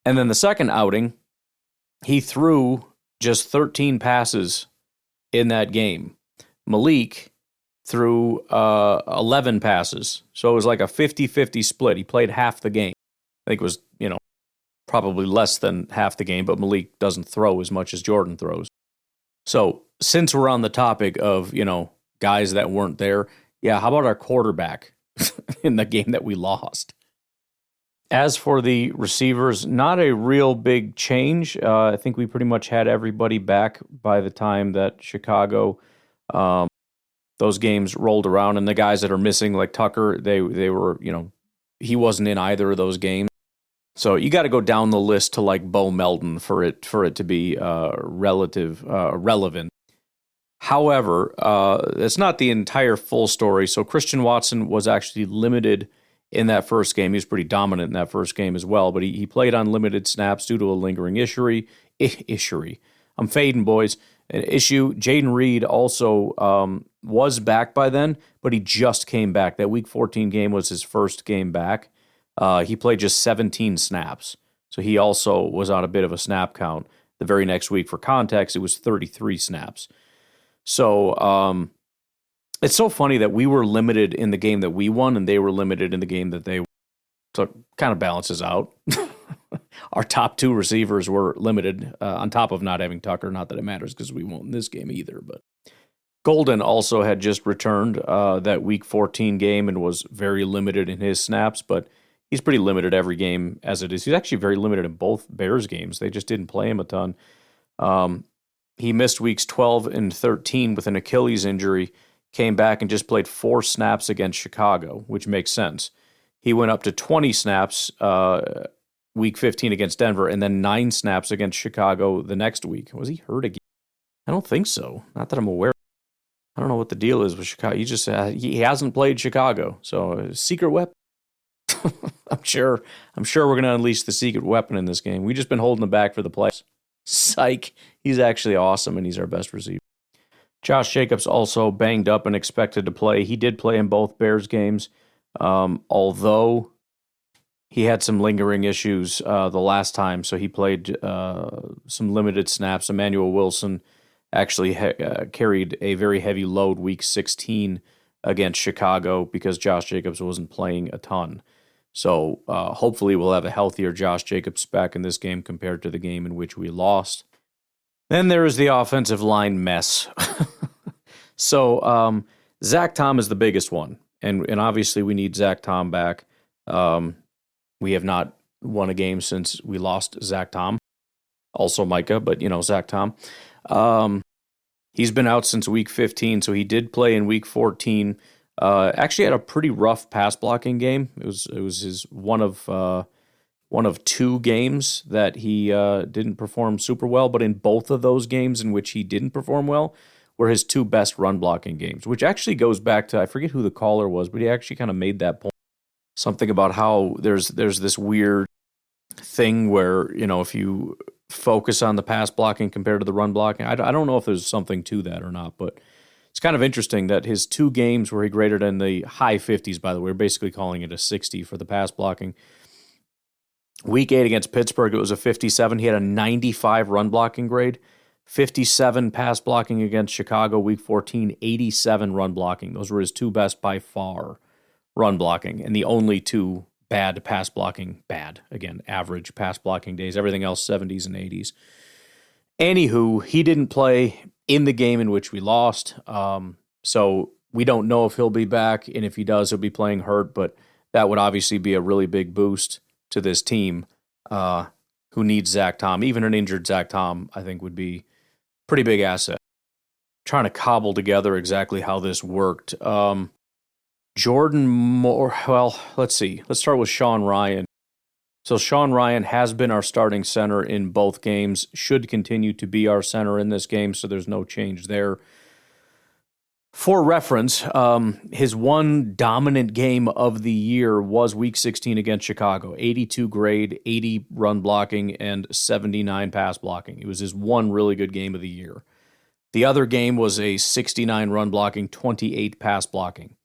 then the second outing, he threw just 13 passes in that game. Malik threw 11 passes. So it was like a 50-50 split. He played half the game. I think it was, probably less than half the game, but Malik doesn't throw as much as Jordan throws. So since we're on the topic of, guys that weren't there, how about our quarterback in the game that we lost? As for the receivers, not a real big change. I think we pretty much had everybody back by the time that Chicago, those games rolled around. And the guys that are missing, like Tucker, they were, he wasn't in either of those games. So you got to go down the list to like Bo Melton for it to be relevant. However, it's not the entire full story. So Christian Watson was actually limited in that first game. He was pretty dominant in that first game as well, but he played on limited snaps due to a lingering issue. I'm fading, boys. An issue. Jaden Reed also was back by then, but he just came back. That Week 14 game was his first game back. He played just 17 snaps, so he also was on a bit of a snap count. The very next week, for context, it was 33 snaps. So it's so funny that we were limited in the game that we won, and they were limited in the game that they won. So it kind of balances out. Our top two receivers were limited, on top of not having Tucker. Not that it matters because we won't in this game either. But Golden also had just returned that Week 14 game and was very limited in his snaps, but he's pretty limited every game as it is. He's actually very limited in both Bears games. They just didn't play him a ton. He missed weeks 12 and 13 with an Achilles injury, came back and just played 4 snaps against Chicago, which makes sense. He went up to 20 snaps week 15 against Denver and then 9 snaps against Chicago the next week. Was he hurt again? I don't think so. Not that I'm aware. I don't know what the deal is with Chicago. He just he hasn't played Chicago, so secret weapon. I'm sure we're going to unleash the secret weapon in this game. We've just been holding him back for the playoffs. Psych. He's actually awesome, and he's our best receiver. Josh Jacobs also banged up and expected to play. He did play in both Bears games, although he had some lingering issues the last time, so he played some limited snaps. Emmanuel Wilson actually carried a very heavy load week 16 against Chicago because Josh Jacobs wasn't playing a ton. So hopefully we'll have a healthier Josh Jacobs back in this game compared to the game in which we lost. Then there is the offensive line mess. So Zach Tom is the biggest one, and obviously we need Zach Tom back. We have not won a game since we lost Zach Tom. Also Micah, but Zach Tom. He's been out since week 15, so he did play in week 14. Actually had a pretty rough pass blocking game. It was his one of one of 2 games that he didn't perform super well, but in both of those games in which he didn't perform well were his 2 best run blocking games, which actually goes back to, I forget who the caller was, but he actually kind of made that point. Something about how there's this weird thing where, if you focus on the pass blocking compared to the run blocking, I don't know if there's something to that or not, but it's kind of interesting that his 2 games where he graded in the high 50s, by the way, we're basically calling it a 60 for the pass blocking. Week 8 against Pittsburgh, it was a 57. He had a 95 run blocking grade, 57 pass blocking against Chicago. Week 14, 87 run blocking. Those were his 2 best by far run blocking, and the only 2 bad pass blocking, average pass blocking days. Everything else 70s and 80s. Anywho, he didn't play in the game in which we lost, so we don't know if he'll be back, and if he does, he'll be playing hurt, but that would obviously be a really big boost to this team who needs Zach Tom. Even an injured Zach Tom, I think, would be a pretty big asset. Trying to cobble together exactly how this worked. Jordan Moore, well, let's see. Let's start with Sean Ryan. So Sean Ryan has been our starting center in both games, should continue to be our center in this game, so there's no change there. For reference, his one dominant game of the year was Week 16 against Chicago. 82 grade, 80 run blocking, and 79 pass blocking. It was his one really good game of the year. The other game was a 69 run blocking, 28 pass blocking.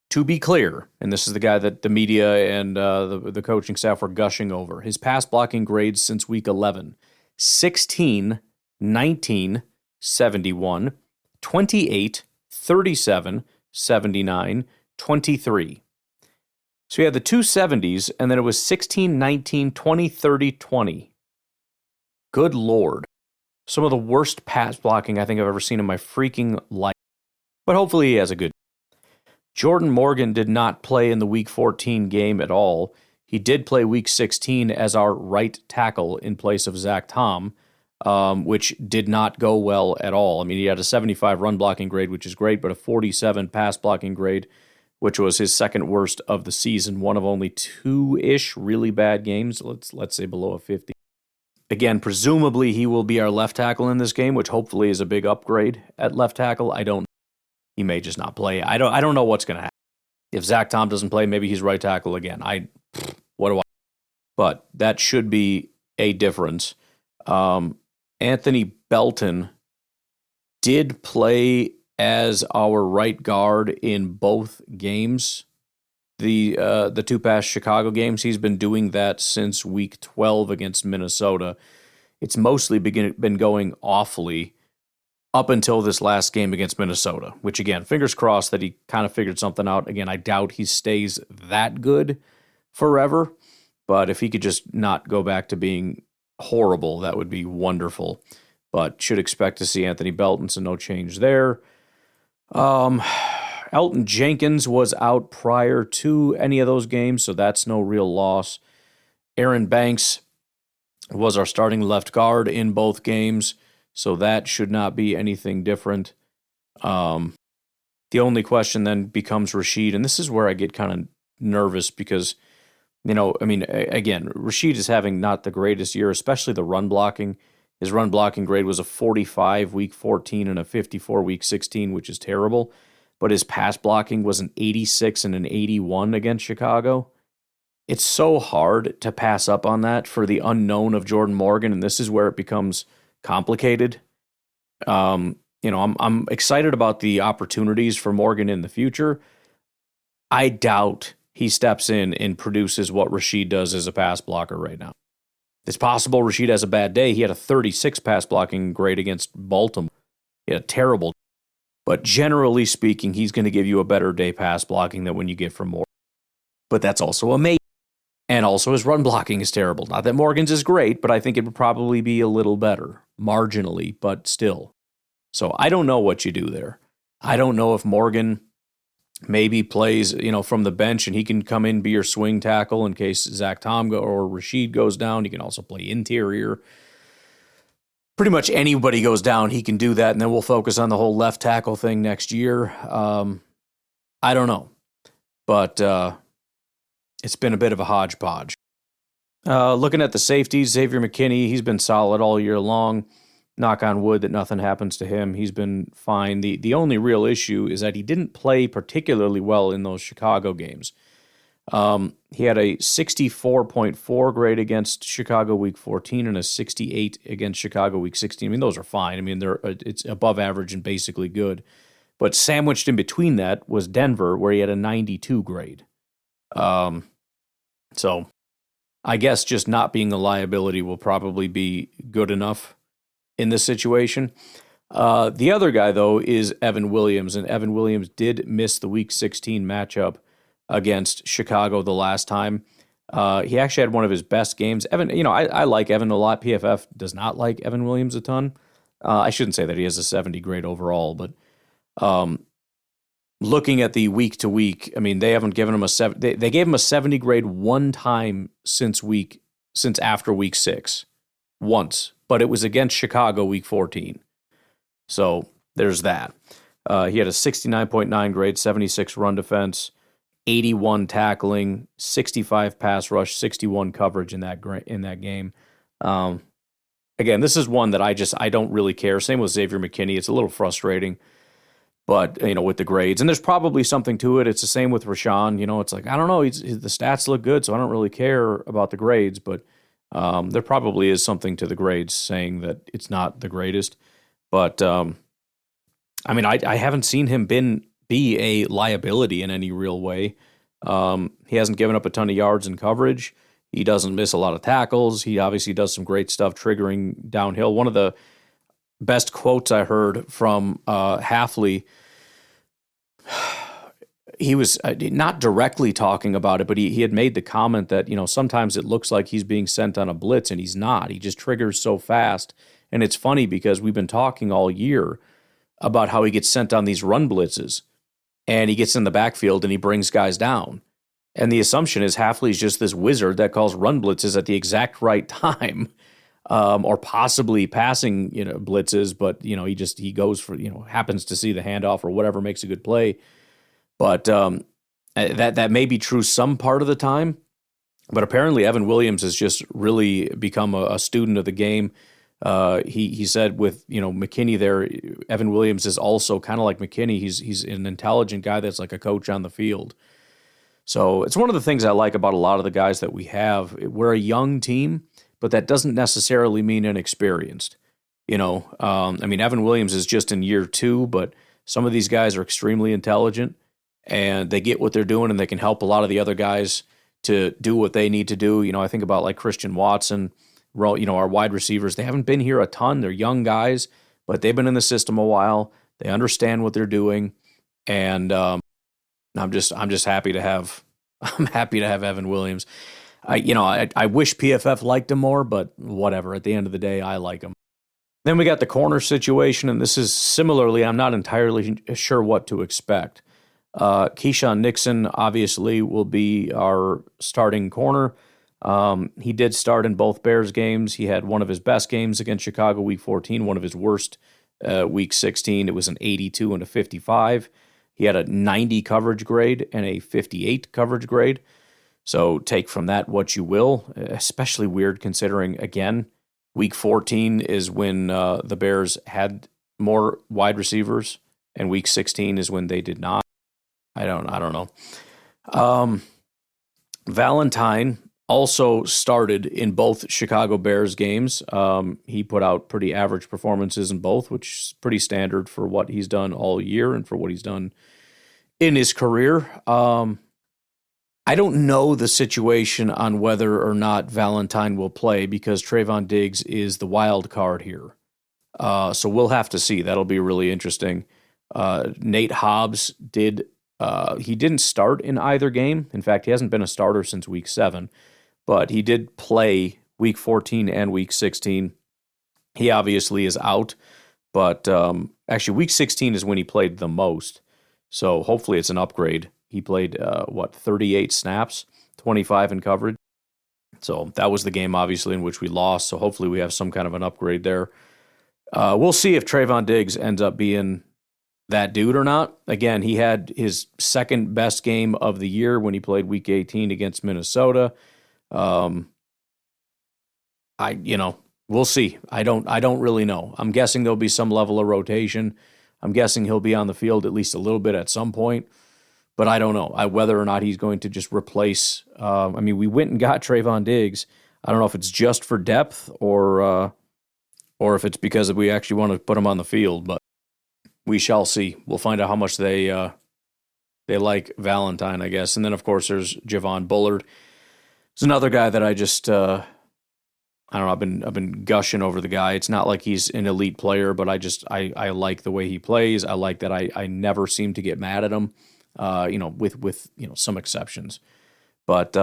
To be clear, and this is the guy that the media and the coaching staff were gushing over, his pass blocking grades since Week 11, 16, 19, 71, 28, 37, 79, 23. So he had the 2 70s, and then it was 16, 19, 20, 30, 20. Good Lord. Some of the worst pass blocking I think I've ever seen in my freaking life. But hopefully he has a good. Jordan Morgan did not play in the Week 14 game at all. He did play Week 16 as our right tackle in place of Zach Tom, which did not go well at all. I mean, he had a 75 run blocking grade, which is great, but a 47 pass blocking grade, which was his second worst of the season. One of only 2-ish really bad games. Let's say below a 50. Again, presumably he will be our left tackle in this game, which hopefully is a big upgrade at left tackle. I don't know. He may just not play. I don't know what's going to happen. If Zach Tom doesn't play, maybe he's right tackle again. What do I? But that should be a difference. Anthony Belton did play as our right guard in both games. The 2 past Chicago games, he's been doing that since Week 12 against Minnesota. It's mostly been going awfully up until this last game against Minnesota, which, again, fingers crossed that he kind of figured something out. Again, I doubt he stays that good forever, but if he could just not go back to being horrible, that would be wonderful. But should expect to see Anthony Belton, so no change there. Elton Jenkins was out prior to any of those games, so that's no real loss. Aaron Banks was our starting left guard in both games, so that should not be anything different. The only question then becomes Rashid, and this is where I get kind of nervous because, again, Rashid is having not the greatest year, especially the run blocking. His run blocking grade was a 45 Week 14 and a 54 Week 16, which is terrible. But his pass blocking was an 86 and an 81 against Chicago. It's so hard to pass up on that for the unknown of Jordan Morgan, and this is where it becomes complicated. I'm excited about the opportunities for Morgan in the future. I doubt he steps in and produces what Rashid does as a pass blocker right now. It's possible Rashid has a bad day. He had a 36 pass blocking grade against Baltimore. He had a terrible. But generally speaking, he's going to give you a better day pass blocking than when you get from Morgan. But that's also amazing. And also his run blocking is terrible. Not that Morgan's is great, but I think it would probably be a little better. Marginally, but still. So I don't know what you do there. I don't know if Morgan maybe plays, from the bench and he can come in, be your swing tackle in case Zach Tom or Rashid goes down. He can also play interior. Pretty much anybody goes down, he can do that, and then we'll focus on the whole left tackle thing next year. I don't know. But it's been a bit of a hodgepodge. Looking at the safeties, Xavier McKinney, he's been solid all year long. Knock on wood that nothing happens to him. He's been fine. The only real issue is that he didn't play particularly well in those Chicago games. He had a 64.4 grade against Chicago week 14 and a 68 against Chicago week 16. I mean, those are fine. I mean, it's above average and basically good. But sandwiched in between that was Denver, where he had a 92 grade. So I guess just not being a liability will probably be good enough in this situation. The other guy, though, is Evan Williams, and Evan Williams did miss the week 16 matchup against Chicago the last time. He actually had one of his best games. Evan, I like Evan a lot. PFF does not like Evan Williams a ton. I shouldn't say that he has a 70 grade overall, but looking at the week to week, I mean, they haven't given him a 7. They gave him a 70 grade one time since after week 6, once, but it was against Chicago week 14. So there's that. He had a 69.9 grade, 76 run defense, 81 tackling, 65 pass rush, 61 coverage in that game. Again, this is one that I don't really care. Same with Xavier McKinney. It's a little frustrating, but with the grades, and there's probably something to it. It's the same with Rashawn. It's like, I don't know. The stats look good, so I don't really care about the grades, but there probably is something to the grades saying that it's not the greatest. But I mean, I haven't seen him be a liability in any real way. He hasn't given up a ton of yards in coverage. He doesn't miss a lot of tackles. He obviously does some great stuff triggering downhill. One of the best quotes I heard from Hafley, he was not directly talking about it, but he had made the comment that, sometimes it looks like he's being sent on a blitz, and he's not. He just triggers so fast. And it's funny because we've been talking all year about how he gets sent on these run blitzes, and he gets in the backfield and he brings guys down. And the assumption is Hafley's just this wizard that calls run blitzes at the exact right time, or possibly passing, blitzes. But he goes for happens to see the handoff or whatever, makes a good play. But that may be true some part of the time. But apparently Evan Williams has just really become a student of the game. He said with McKinney there, Evan Williams is also kind of like McKinney. He's an intelligent guy that's like a coach on the field. So it's one of the things I like about a lot of the guys that we have. We're a young team, but that doesn't necessarily mean inexperienced. I mean, Evan Williams is just in year 2, but some of these guys are extremely intelligent and they get what they're doing, and they can help a lot of the other guys to do what they need to do. I think about like Christian Watson, our wide receivers. They haven't been here a ton. They're young guys, but they've been in the system a while. They understand what they're doing, and I'm just happy to have Evan Williams. I wish PFF liked him more, but whatever. At the end of the day, I like him. Then we got the corner situation, and this is similarly, I'm not entirely sure what to expect. Keyshawn Nixon obviously will be our starting corner. He did start in both Bears games. He had one of his best games against Chicago week 14, one of his worst week 16. It was an 82 and a 55. He had a 90 coverage grade and a 58 coverage grade. So take from that what you will. Especially weird considering, again, week 14 is when the Bears had more wide receivers, and week 16 is when they did not. I don't know. Valentine also started in both Chicago Bears games. He put out pretty average performances in both, which is pretty standard for what he's done all year and for what he's done in his career. I don't know the situation on whether or not Valentine will play because Trayvon Diggs is the wild card here. So we'll have to see. That'll be really interesting. Nate Hobbs he didn't start in either game. In fact, he hasn't been a starter since week 7, but he did play week 14 and week 16. He obviously is out, but actually week 16 is when he played the most. So hopefully it's an upgrade. He played, 38 snaps, 25 in coverage. So that was the game, obviously, in which we lost. So hopefully we have some kind of an upgrade there. We'll see if Trayvon Diggs ends up being that dude or not. Again, he had his second best game of the year when he played week 18 against Minnesota. we'll see. I don't really know. I'm guessing there'll be some level of rotation. I'm guessing he'll be on the field at least a little bit at some point, but I don't know whether or not he's going to just replace. We went and got Trayvon Diggs. I don't know if it's just for depth or if it's because we actually want to put him on the field, but we shall see. We'll find out how much they like Valentine, I guess. And then, of course, there's Javon Bullard. There's another guy that I just I don't know. I've been gushing over the guy. It's not like he's an elite player, but I like the way he plays. I like that I never seem to get mad at him. With some exceptions, but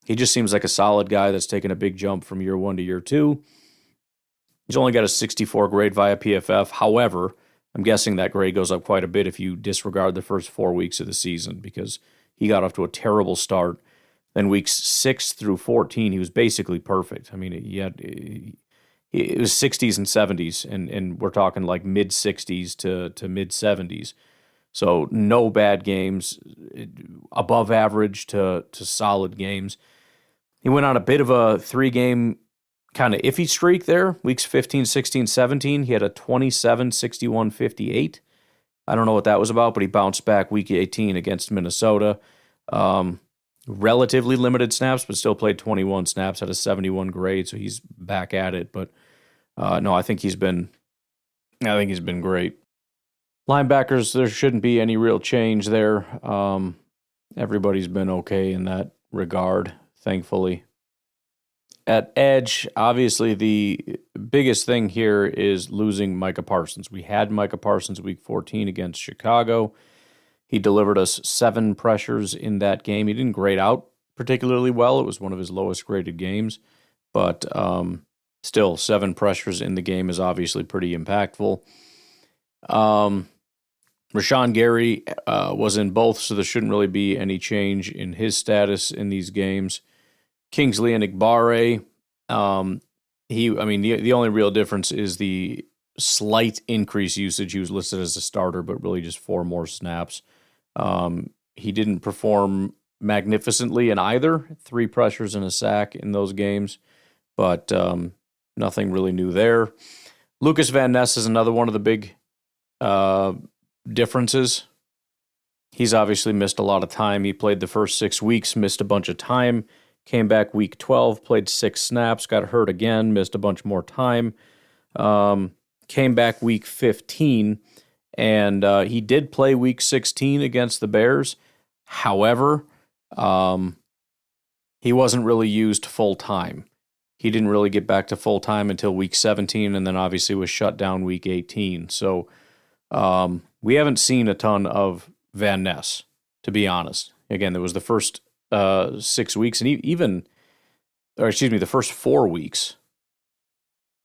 he just seems like a solid guy that's taken a big jump from year 1 to year 2. He's only got a 64 grade via PFF. However, I'm guessing that grade goes up quite a bit if you disregard the first 4 weeks of the season because he got off to a terrible start. Then weeks 6 through 14, he was basically perfect. I mean, it was 60s and 70s, and we're talking like mid 60s to mid 70s. So no bad games, above average to solid games. He went on a bit of a 3-game kind of iffy streak there. Weeks 15, 16, 17, he had a 27, 61, 58. I don't know what that was about, but he bounced back week 18 against Minnesota. Relatively limited snaps, but still played 21 snaps, had a 71 grade, so he's back at it. But no, I think he's been great. Linebackers, there shouldn't be any real change there. Everybody's been okay in that regard, thankfully. At edge, obviously the biggest thing here is losing Micah Parsons. We had Micah Parsons week 14 against Chicago. He delivered us 7 pressures in that game. He didn't grade out particularly well. It was one of his lowest graded games, but still 7 pressures in the game is obviously pretty impactful. Rashawn Gary was in both, so there shouldn't really be any change in his status in these games. Kingsley Enagbare, the only real difference is the slight increased usage. He was listed as a starter, but really just 4 more snaps. He didn't perform magnificently in either. 3 pressures and a sack in those games, but nothing really new there. Lucas Van Ness is another one of the big differences. He's obviously missed a lot of time. He played the first 6 weeks, missed a bunch of time, came back week 12, played 6 snaps, got hurt again, missed a bunch more time, came back week 15, and he did play week 16 against the Bears. However, he wasn't really used full time. He didn't really get back to full time until week 17, and then obviously was shut down week 18. So we haven't seen a ton of Van Ness, to be honest. Again, there was the first 6 weeks, and the first 4 weeks,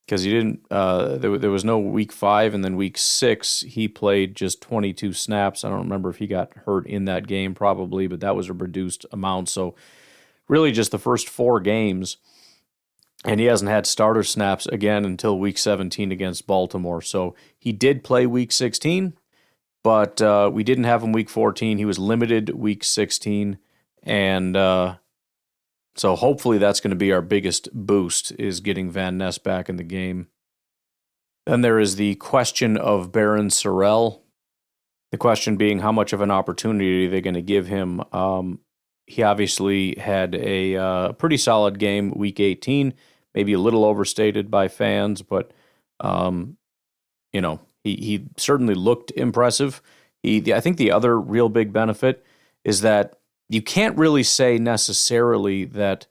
because he didn't. There was no week 5, and then week 6 he played just 22 snaps. I don't remember if he got hurt in that game, probably, but that was a reduced amount. So really, just the first 4 games. And he hasn't had starter snaps again until week 17 against Baltimore. So he did play week 16, but we didn't have him week 14. He was limited week 16. And so hopefully that's going to be our biggest boost, is getting Van Ness back in the game. Then there is the question of Baron Sorrell. The question being, how much of an opportunity are they going to give him? He obviously had a pretty solid game week 18, maybe a little overstated by fans, but he certainly looked impressive. I think the other real big benefit is that you can't really say necessarily that,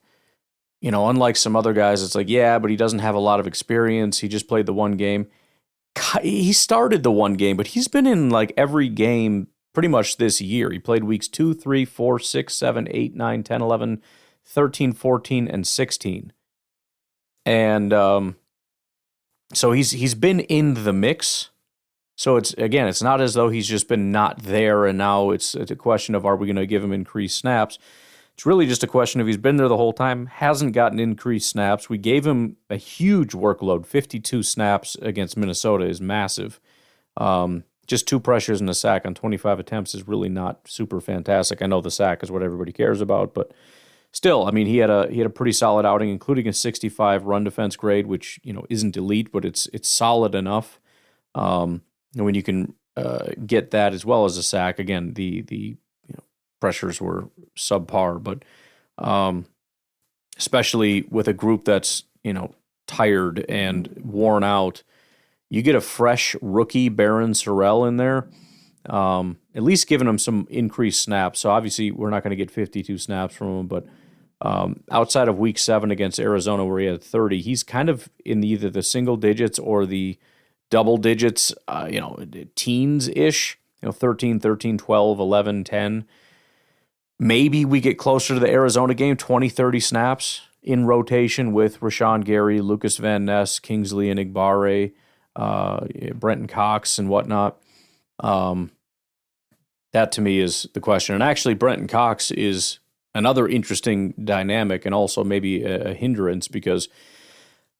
unlike some other guys, it's like, yeah, but he doesn't have a lot of experience. He just played the one game. He started the one game, but he's been in like every game pretty much this year. He played weeks 2, 3, 4, 6, 7, 8, 9, 10, 11, 13, 14, and 16. And so he's been in the mix. So it's not as though he's just been not there and now it's a question of, are we going to give him increased snaps? It's really just a question of, he's been there the whole time, hasn't gotten increased snaps. We gave him a huge workload. 52 snaps against Minnesota is massive. Just 2 pressures and a sack on 25 attempts is really not super fantastic. I know the sack is what everybody cares about, but still, I mean, he had a pretty solid outing, including a 65 run defense grade, which isn't elite, but it's solid enough. And when you can get that as well as a sack, again, the pressures were subpar, but especially with a group that's tired and worn out, you get a fresh rookie Baron Sorrell in there, at least giving him some increased snaps. So obviously we're not going to get 52 snaps from him, but outside of Week 7 against Arizona where he had 30, he's kind of in either the single digits or the double digits, teens-ish, 13, 12, 11, 10. Maybe we get closer to the Arizona game, 20, 30 snaps in rotation with Rashawn Gary, Lucas Van Ness, Kingsley Enagbare, Brenton Cox, and whatnot. That to me is the question. And actually, Brenton Cox is another interesting dynamic and also maybe a hindrance because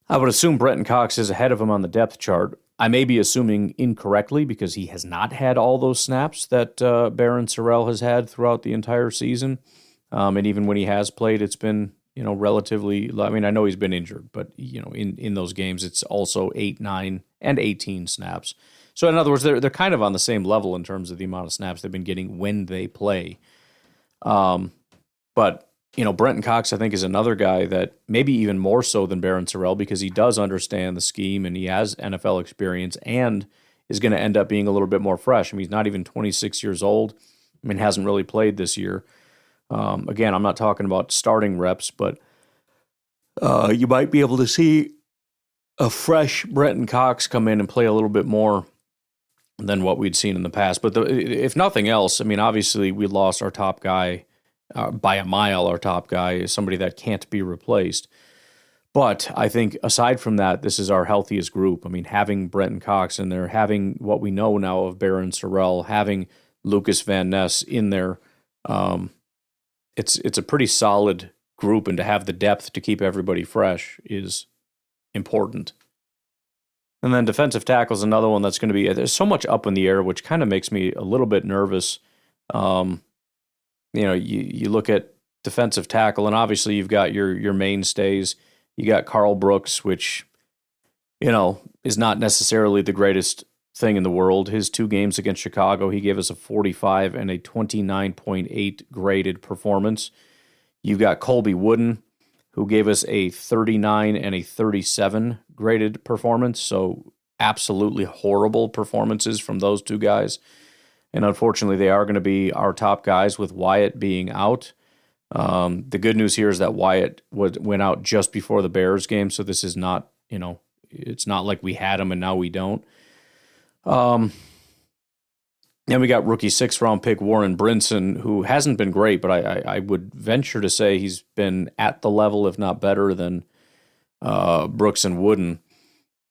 I would assume Brenton Cox is ahead of him on the depth chart. I may be assuming incorrectly because he has not had all those snaps that Baron Sorrell has had throughout the entire season. And even when he has played, it's been, relatively, I mean, I know he's been injured, but, in those games, it's also 8, 9, and 18 snaps. So in other words, they're kind of on the same level in terms of the amount of snaps they've been getting when they play. But Brenton Cox, I think, is another guy that maybe even more so than Baron Sorrell because he does understand the scheme and he has NFL experience and is going to end up being a little bit more fresh. I mean, he's not even 26 years old. I mean, hasn't really played this year. Again, I'm not talking about starting reps, but you might be able to see a fresh Brenton Cox come in and play a little bit more than what we'd seen in the past. But if nothing else, I mean, obviously we lost our top guy by a mile. Our top guy is somebody that can't be replaced. But I think aside from that, this is our healthiest group. I mean, having Brenton Cox in there, having what we know now of Baron Sorrell, having Lucas Van Ness in there, it's a pretty solid group, and to have the depth to keep everybody fresh is important. And then defensive tackle is another one that's going to be, there's so much up in the air, which kind of makes me a little bit nervous. You look at defensive tackle, and obviously you've got your mainstays. You got Carl Brooks, which, is not necessarily the greatest thing in the world. His 2 games against Chicago, he gave us a 45 and a 29.8 graded performance. You've got Colby Wooden, who gave us a 39 and a 37 graded performance. So absolutely horrible performances from those 2 guys. And unfortunately, they are going to be our top guys with Wyatt being out. The good news here is that Wyatt went out just before the Bears game, so this is not, it's not like we had him and now we don't. And we got rookie 6th-round pick Warren Brinson, who hasn't been great, but I would venture to say he's been at the level, if not better, than Brooks and Wooden.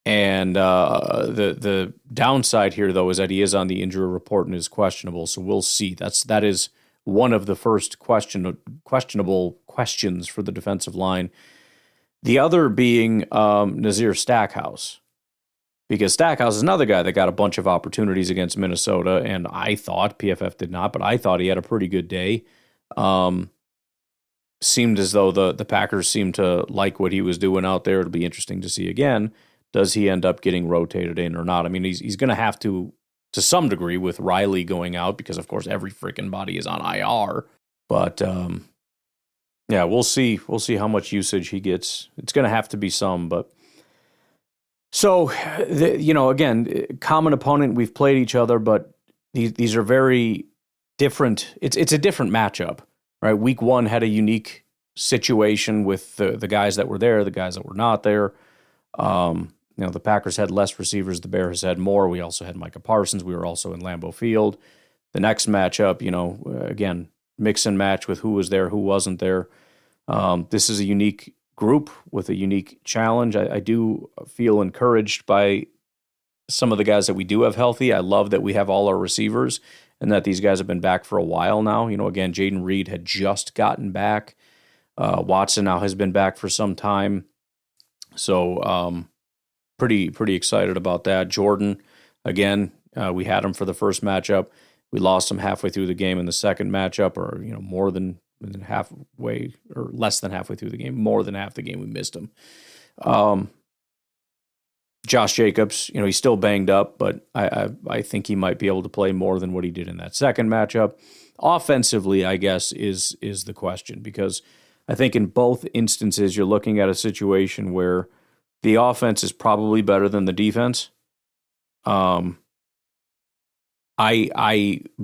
And the downside here, though, is that he is on the injury report and is questionable. So we'll see. That is one of the first questionable questions for the defensive line. The other being Nazir Stackhouse, because Stackhouse is another guy that got a bunch of opportunities against Minnesota, and I thought, PFF did not, but I thought he had a pretty good day. Seemed as though the Packers seemed to like what he was doing out there. It'll be interesting to see again. Does he end up getting rotated in or not? I mean, he's going to have to some degree, with Riley going out, because, of course, every freaking body is on IR. But, yeah, we'll see. We'll see how much usage he gets. It's going to have to be some, but... So, again, common opponent, we've played each other, but these are very different. It's a different matchup, right? Week 1 had a unique situation with the guys that were there, the guys that were not there. The Packers had less receivers. The Bears had more. We also had Micah Parsons. We were also in Lambeau Field. The next matchup, again, mix and match with who was there, who wasn't there. This is a unique group with a unique challenge. I do feel encouraged by some of the guys that we do have healthy. I love that we have all our receivers and that these guys have been back for a while now. Again, Jaden Reed had just gotten back. Watson now has been back for some time. So pretty excited about that. Jordan, again, we had him for the first matchup. We lost him halfway through the game in the second matchup, or more than and then halfway or less than halfway through the game, more than half the game, we missed him. Josh Jacobs, he's still banged up, but I think he might be able to play more than what he did in that second matchup. Offensively, I guess, is the question, because I think in both instances you're looking at a situation where the offense is probably better than the defense. I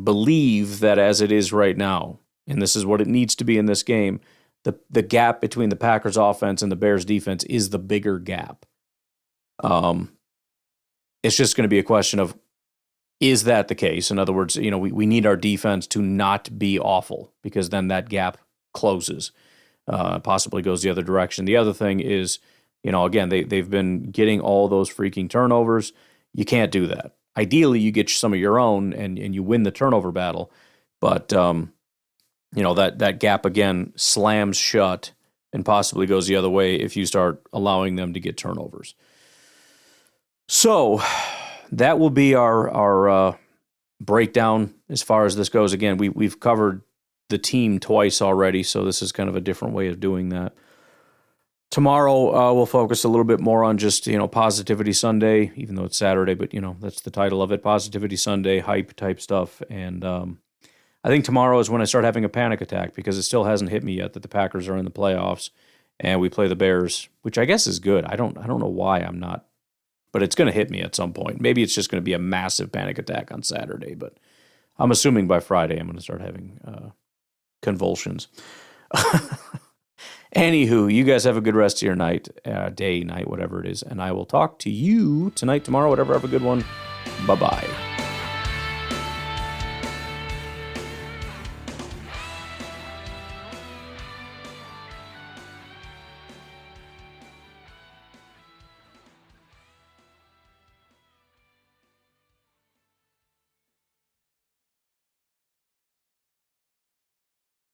believe that as it is right now, and this is what it needs to be in this game, the gap between the Packers offense and the Bears defense is the bigger gap. It's just going to be a question of, is that the case? In other words, we need our defense to not be awful, because then that gap closes, possibly goes the other direction. The other thing is, again, they've been getting all those freaking turnovers. You can't do that. Ideally, you get some of your own and you win the turnover battle, but that gap again slams shut and possibly goes the other way if you start allowing them to get turnovers. So that will be our breakdown as far as this goes. Again, we've covered the team twice already, so this is kind of a different way of doing that. Tomorrow, we'll focus a little bit more on just, Positivity Sunday, even though it's Saturday, but, that's the title of it, Positivity Sunday, hype type stuff. And I think tomorrow is when I start having a panic attack, because it still hasn't hit me yet that the Packers are in the playoffs and we play the Bears, which I guess is good. I don't know why I'm not, but it's going to hit me at some point. Maybe it's just going to be a massive panic attack on Saturday, but I'm assuming by Friday I'm going to start having convulsions. Anywho, you guys have a good rest of your night, day, night, whatever it is, and I will talk to you tonight, tomorrow, whatever. Have a good one. Bye-bye.